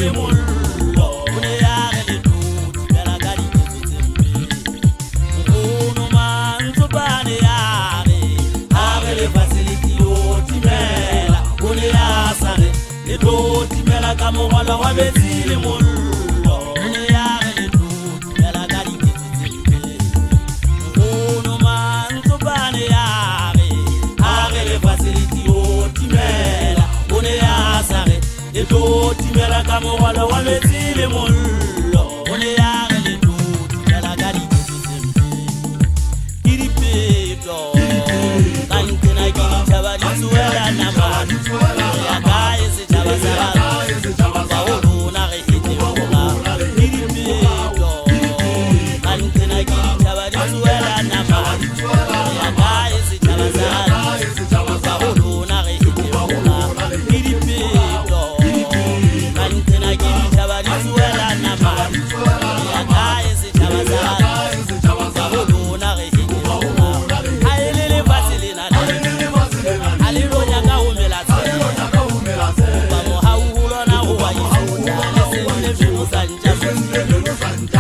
le mollo o ne ya re le tuti bela ka diketso tse mpe nkgono Mantsopane ya re ha re le facility o timela o ne ya sa re le tlo timela ka mogolo wa metsi le mollo o ne ya re le tuti bela ka diketso tse mpe nkgono Mantsopane ya re ha re le facility o timela o ne ya sa re le tlo timela ka mogolo wa metsi le mollo o ne ya re le tuti bela ka diketso tse mpe ke dipeto ka ntena ke ditšhaba di tsuela nama ya kae setšhaba sa ka go lona ge ete mola ke dipeto ka ntena ke ditšhaba di tsuela nama ya kae setšhaba sa ka go lona ge ete mola ke dipeto ka ntena ke ditšhaba di tsuela nama ya kae setšhaba sa ka go lona ge ete mola a e le lefatshe lena a le lo nyaka go mela ba mohau lona go wa ithuta le senne bjeno sa ntša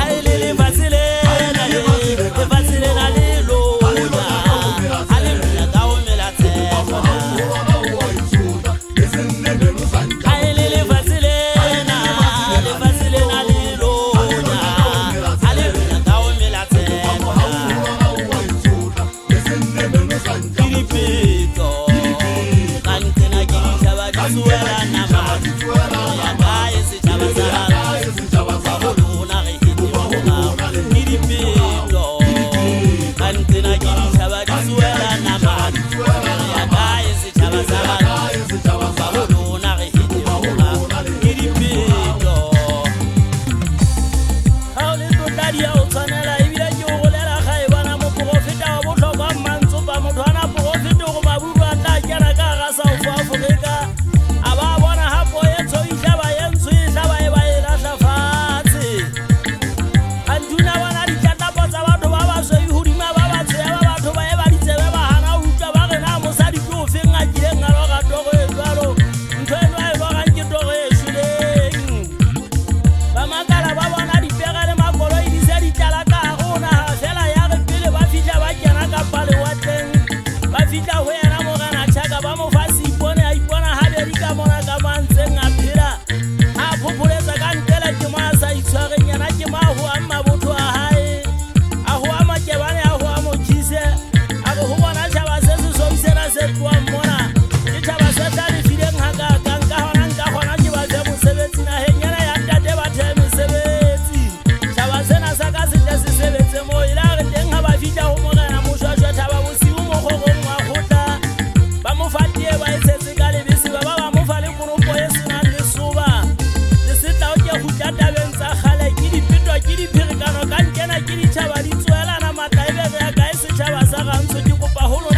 a e le lefatshe lena le lonya a le lo nyaka go mela tshepona a e le lefatshe lena le lonya a le lo nyaka go mela tshepona ke dipeto ka ntena ke ditšhaba di tsuela nama ya kae setšhaba sa go lona ge ete mola ke dipeto ka ntena ke ditšhaba di tsuela nama ya kae setšhaba sa go lona ge ete mola ke dipeto ga o le tlotla di a o tshwanela ebile ke o golela ga e bona moporofeta wa botlhokwa Mantsopa motho a na porofete go maburu a tla kena ka ga South Africa a ba bona hapo yetso ihlaba yentsho ihlaba e ba e lahla fatshe a ntuna bona ditlatlapo tsa batho ba ba sweu hodima ba ba tsheba batho ba e ba ditsebe ba hana utlwa ba re na mosadi ke o feng a kileng a lo ga togo e jwalo ntho eno a e logang ke togo e shweleng ba makala ba bona dipega le makoloi di se di tlala ka gona fela ya re pele ba fihla ba kena ka palewatleng ba fihla go yena mogana tšhaka ba mo fa seipone a ipona gabedi ka mona ka mantseng a phela a phopholetsa ka ntela ke mo a sa itshwareng yena ke mo a go a mabotho a gae a go a makebane a go a mokise a re go bona tšhaba se se soisena se tloang mona ke tšhaba se tla lefileng gakakang ka gona nka gona ke ba fe mosebetsi nageng yana ya ntate ba the mesebetsi tšhaba sena sa ka se tle se sebetse mo e la re teng ga ba fitlha go mogena mošwašwa thaba bosigo mo kgogong wa gotla ba mo fa tie ba e tshetse ka lebese ba ba mo fa le konopo e senang lesoba le setlao ke gutla tabeng tsa kgale ke diphetwa ke dipherekano ka nkena ke ditšhaba di tswelana matla e be re ya kae setšhaba sa gantsho ke kopa golo